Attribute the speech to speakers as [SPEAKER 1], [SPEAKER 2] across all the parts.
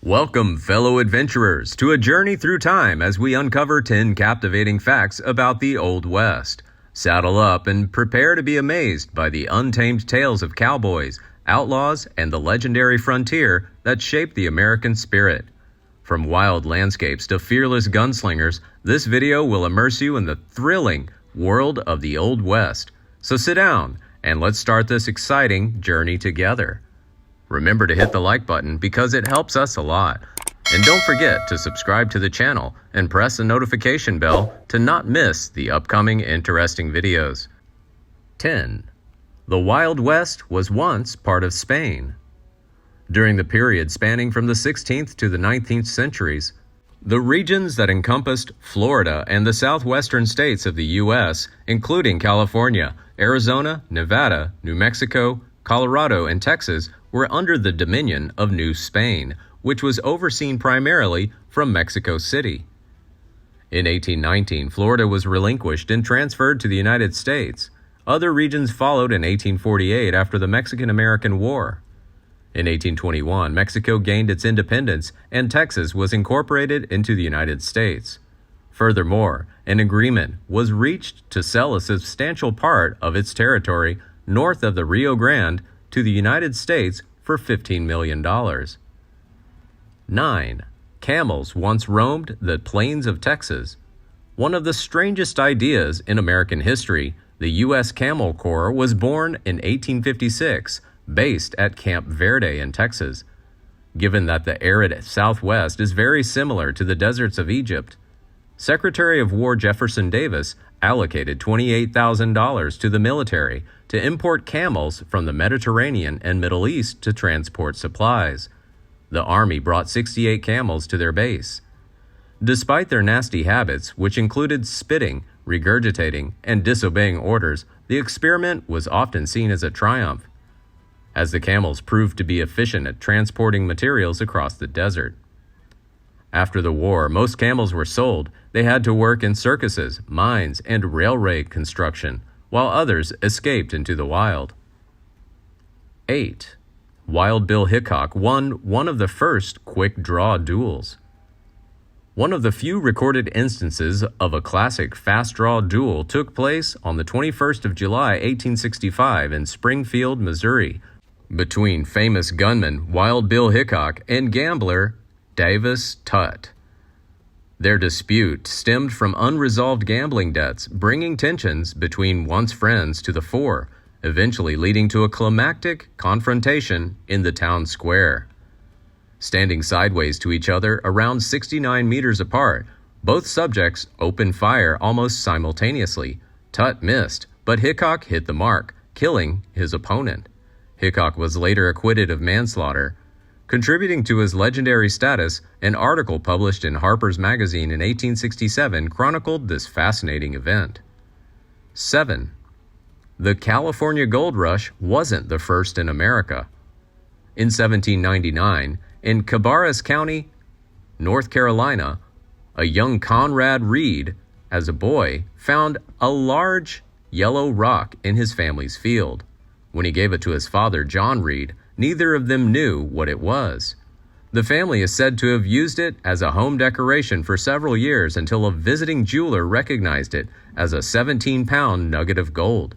[SPEAKER 1] Welcome, fellow adventurers, to a journey through time as we uncover 10 captivating facts about the Old West. Saddle up and prepare to be amazed by the untamed tales of cowboys, outlaws, and the legendary frontier that shaped the American spirit. From wild landscapes to fearless gunslingers, this video will immerse you in the thrilling world of the Old West. So sit down and let's start this exciting journey together. Remember to hit the like button because it helps us a lot. And don't forget to subscribe to the channel and press the notification bell to not miss the upcoming interesting videos. 10. The Wild West was once part of Spain. During the period spanning from the 16th to the 19th centuries, the regions that encompassed Florida and the southwestern states of the U.S., including California, Arizona, Nevada, New Mexico, Colorado, and Texas, were under the dominion of New Spain, which was overseen primarily from Mexico City. In 1819, Florida was relinquished and transferred to the United States. Other regions followed in 1848 after the Mexican-American War. In 1821, Mexico gained its independence and Texas was incorporated into the United States. Furthermore, an agreement was reached to sell a substantial part of its territory north of the Rio Grande to the United States for $15 million. 9. Camels once roamed the plains of Texas. One of the strangest ideas in American history, the U.S. Camel Corps was born in 1856, based at Camp Verde in Texas. Given that the arid Southwest is very similar to the deserts of Egypt, Secretary of War Jefferson Davis allocated $28,000 to the military to import camels from the Mediterranean and Middle East to transport supplies. The Army brought 68 camels to their base. Despite their nasty habits, which included spitting, regurgitating, and disobeying orders, the experiment was often seen as a triumph, as the camels proved to be efficient at transporting materials across the desert. After the war, most camels were sold. They had to work in circuses, mines, and railway construction, while others escaped into the wild. 8. Wild Bill Hickok won one of the first quick-draw duels. One of the few recorded instances of a classic fast-draw duel took place on the 21st of July, 1865 in Springfield, Missouri, between famous gunman Wild Bill Hickok and gambler Davis Tutt. Their dispute stemmed from unresolved gambling debts, bringing tensions between once friends to the fore, eventually leading to a climactic confrontation in the town square. Standing sideways to each other around 69 meters apart, both subjects opened fire almost simultaneously. Tutt missed, but Hickok hit the mark, killing his opponent. Hickok was later acquitted of manslaughter. Contributing to his legendary status, an article published in Harper's Magazine in 1867 chronicled this fascinating event. 7. The California Gold Rush wasn't the first in America. In 1799, in Cabarrus County, North Carolina, a young Conrad Reed, as a boy, found a large yellow rock in his family's field. When he gave it to his father, John Reed, neither of them knew what it was. The family is said to have used it as a home decoration for several years until a visiting jeweler recognized it as a 17-pound nugget of gold.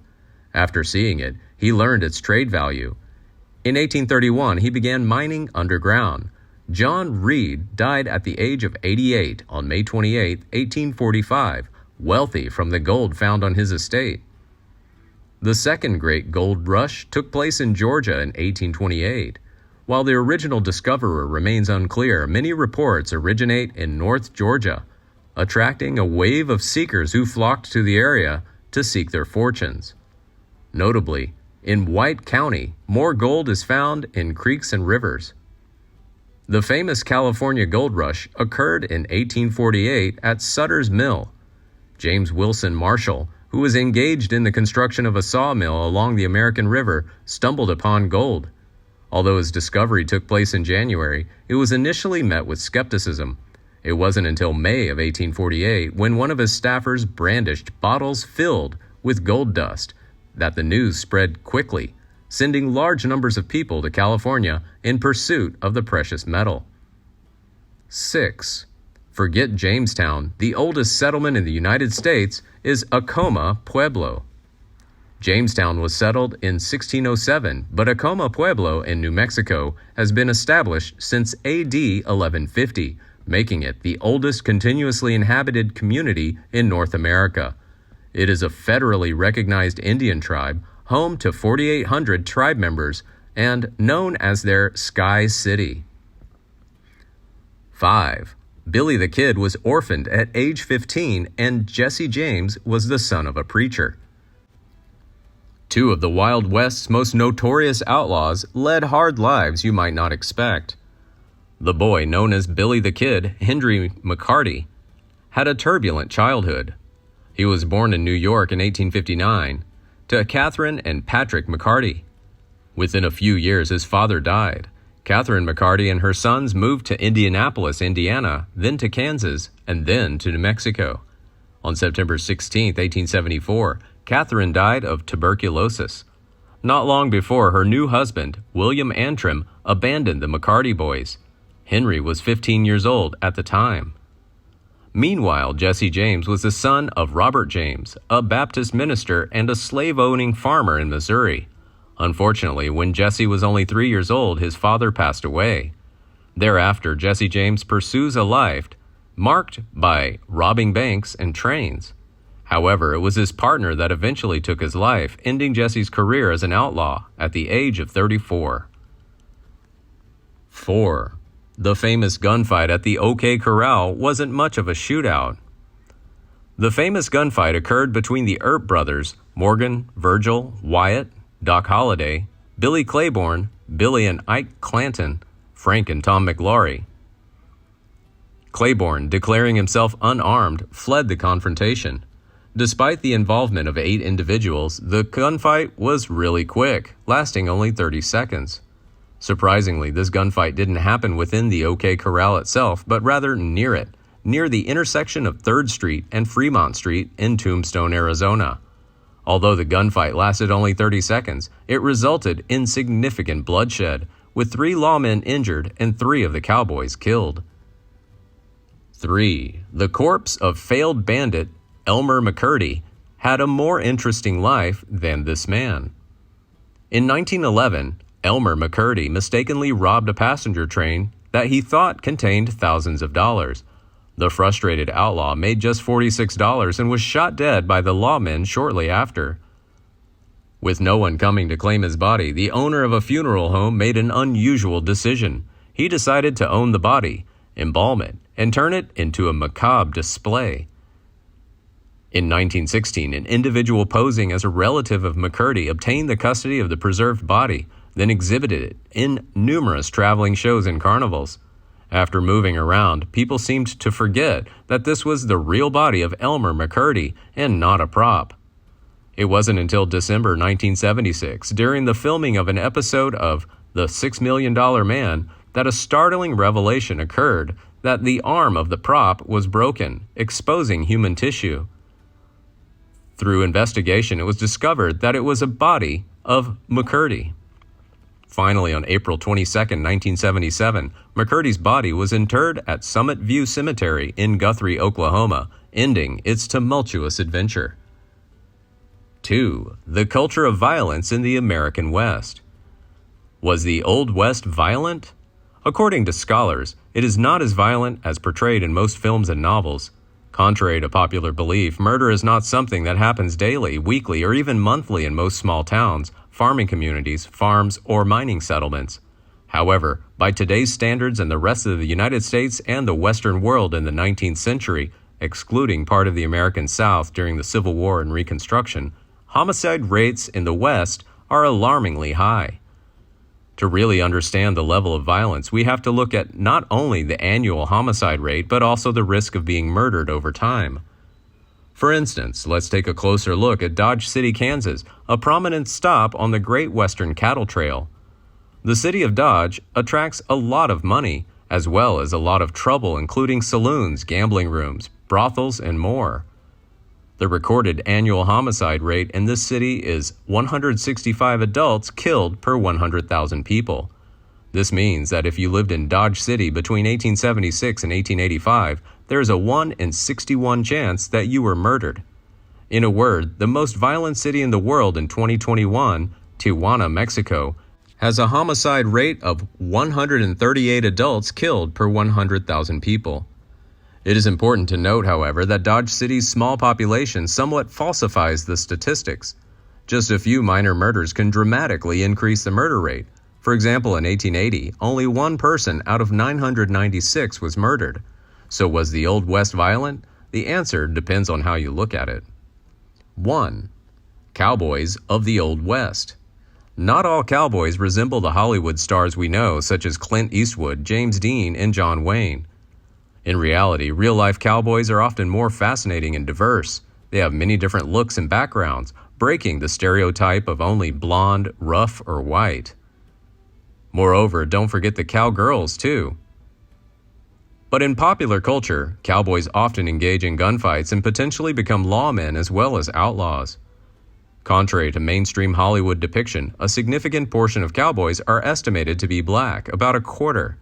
[SPEAKER 1] After seeing it, he learned its trade value. In 1831, he began mining underground. John Reed died at the age of 88 on May 28, 1845, wealthy from the gold found on his estate. The second great gold rush took place in Georgia in 1828. While the original discoverer remains unclear, many reports originate in North Georgia, attracting a wave of seekers who flocked to the area to seek their fortunes. Notably, in White County, more gold is found in creeks and rivers. The famous California Gold Rush occurred in 1848 at Sutter's Mill. James Wilson Marshall, who was engaged in the construction of a sawmill along the American River, stumbled upon gold. Although his discovery took place in January, it was initially met with skepticism. It wasn't until May of 1848, when one of his staffers brandished bottles filled with gold dust, that the news spread quickly, sending large numbers of people to California in pursuit of the precious metal. 6. Forget Jamestown. The oldest settlement in the United States is Acoma Pueblo. Jamestown was settled in 1607, but Acoma Pueblo in New Mexico has been established since AD 1150, making it the oldest continuously inhabited community in North America. It is a federally recognized Indian tribe, home to 4,800 tribe members, and known as their Sky City. 5. Billy the Kid was orphaned at age 15, and Jesse James was the son of a preacher. Two of the Wild West's most notorious outlaws led hard lives you might not expect. The boy known as Billy the Kid, Henry McCarty, had a turbulent childhood. He was born in New York in 1859 to Catherine and Patrick McCarty. Within a few years, his father died. Catherine McCarty and her sons moved to Indianapolis, Indiana, then to Kansas, and then to New Mexico. On September 16, 1874, Catherine died of tuberculosis. Not long before, her new husband, William Antrim, abandoned the McCarty boys. Henry was 15 years old at the time. Meanwhile, Jesse James was the son of Robert James, a Baptist minister and a slave-owning farmer in Missouri. Unfortunately, when Jesse was only 3 years old, his father passed away. Thereafter, Jesse James pursues a life marked by robbing banks and trains. However, it was his partner that eventually took his life, ending Jesse's career as an outlaw at the age of 34. 4. The famous gunfight at the OK Corral wasn't much of a shootout. The famous gunfight occurred between the Earp brothers, Morgan, Virgil, Wyatt, Doc Holliday, Billy Claiborne, Billy and Ike Clanton, Frank and Tom McLaury. Claiborne, declaring himself unarmed, fled the confrontation. Despite the involvement of 8 individuals, the gunfight was really quick, lasting only 30 seconds. Surprisingly, this gunfight didn't happen within the OK Corral itself, but rather near it, near the intersection of 3rd Street and Fremont Street in Tombstone, Arizona. Although the gunfight lasted only 30 seconds, it resulted in significant bloodshed, with 3 lawmen injured and 3 of the cowboys killed. 3. The corpse of failed bandit Elmer McCurdy had a more interesting life than this man. In 1911, Elmer McCurdy mistakenly robbed a passenger train that he thought contained thousands of dollars. The frustrated outlaw made just $46 and was shot dead by the lawmen shortly after. With no one coming to claim his body, the owner of a funeral home made an unusual decision. He decided to own the body, embalm it, and turn it into a macabre display. In 1916, an individual posing as a relative of McCurdy obtained the custody of the preserved body, then exhibited it in numerous traveling shows and carnivals. After moving around, people seemed to forget that this was the real body of Elmer McCurdy and not a prop. It wasn't until December 1976, during the filming of an episode of The $6 Million Man, that a startling revelation occurred that the arm of the prop was broken, exposing human tissue. Through investigation, it was discovered that it was a body of McCurdy. Finally, on April 22, 1977, McCurdy's body was interred at Summit View Cemetery in Guthrie, Oklahoma, ending its tumultuous adventure. 2. The culture of violence in the American West. Was the Old West violent? According to scholars, it is not as violent as portrayed in most films and novels. Contrary to popular belief, murder is not something that happens daily, weekly, or even monthly in most small towns, farming communities, farms, or mining settlements. However, by today's standards and the rest of the United States and the Western world in the 19th century, excluding part of the American South during the Civil War and Reconstruction, homicide rates in the West are alarmingly high. To really understand the level of violence, we have to look at not only the annual homicide rate, but also the risk of being murdered over time. For instance, let's take a closer look at Dodge City, Kansas, a prominent stop on the Great Western Cattle Trail. The city of Dodge attracts a lot of money, as well as a lot of trouble, including saloons, gambling rooms, brothels, and more. The recorded annual homicide rate in this city is 165 adults killed per 100,000 people. This means that if you lived in Dodge City between 1876 and 1885, there is a 1 in 61 chance that you were murdered. In a word, the most violent city in the world in 2021, Tijuana, Mexico, has a homicide rate of 138 adults killed per 100,000 people. It is important to note, however, that Dodge City's small population somewhat falsifies the statistics. Just a few minor murders can dramatically increase the murder rate. For example, in 1880, only one person out of 996 was murdered. So was the Old West violent? The answer depends on how you look at it. 1. Cowboys of the Old West. Not all cowboys resemble the Hollywood stars we know, such as Clint Eastwood, James Dean, and John Wayne. In reality, real-life cowboys are often more fascinating and diverse. They have many different looks and backgrounds, breaking the stereotype of only blonde, rough, or white. Moreover, don't forget the cowgirls, too. But in popular culture, cowboys often engage in gunfights and potentially become lawmen as well as outlaws. Contrary to mainstream Hollywood depiction, a significant portion of cowboys are estimated to be black, about a quarter.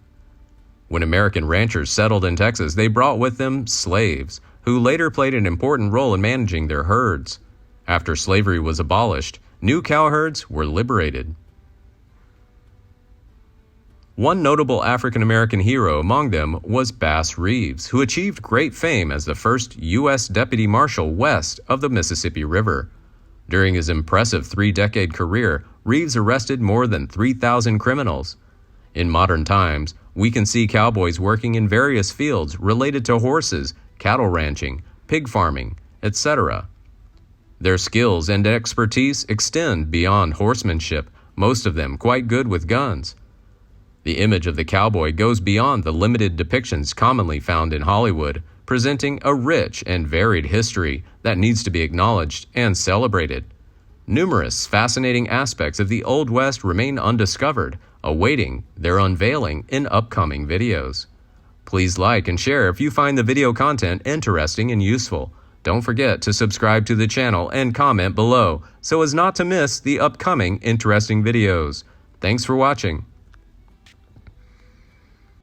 [SPEAKER 1] When American ranchers settled in Texas, they brought with them slaves, who later played an important role in managing their herds. After slavery was abolished, new cowherds were liberated. One notable African-American hero among them was Bass Reeves, who achieved great fame as the first U.S. Deputy Marshal west of the Mississippi River. During his impressive 3-decade career, Reeves arrested more than 3,000 criminals. In modern times, we can see cowboys working in various fields related to horses, cattle ranching, pig farming, etc. Their skills and expertise extend beyond horsemanship, most of them quite good with guns. The image of the cowboy goes beyond the limited depictions commonly found in Hollywood, presenting a rich and varied history that needs to be acknowledged and celebrated. Numerous fascinating aspects of the Old West remain undiscovered, awaiting their unveiling in upcoming videos. Please like and share if you find the video content interesting and useful. Don't forget to subscribe to the channel and comment below so as not to miss the upcoming interesting videos. Thanks for watching.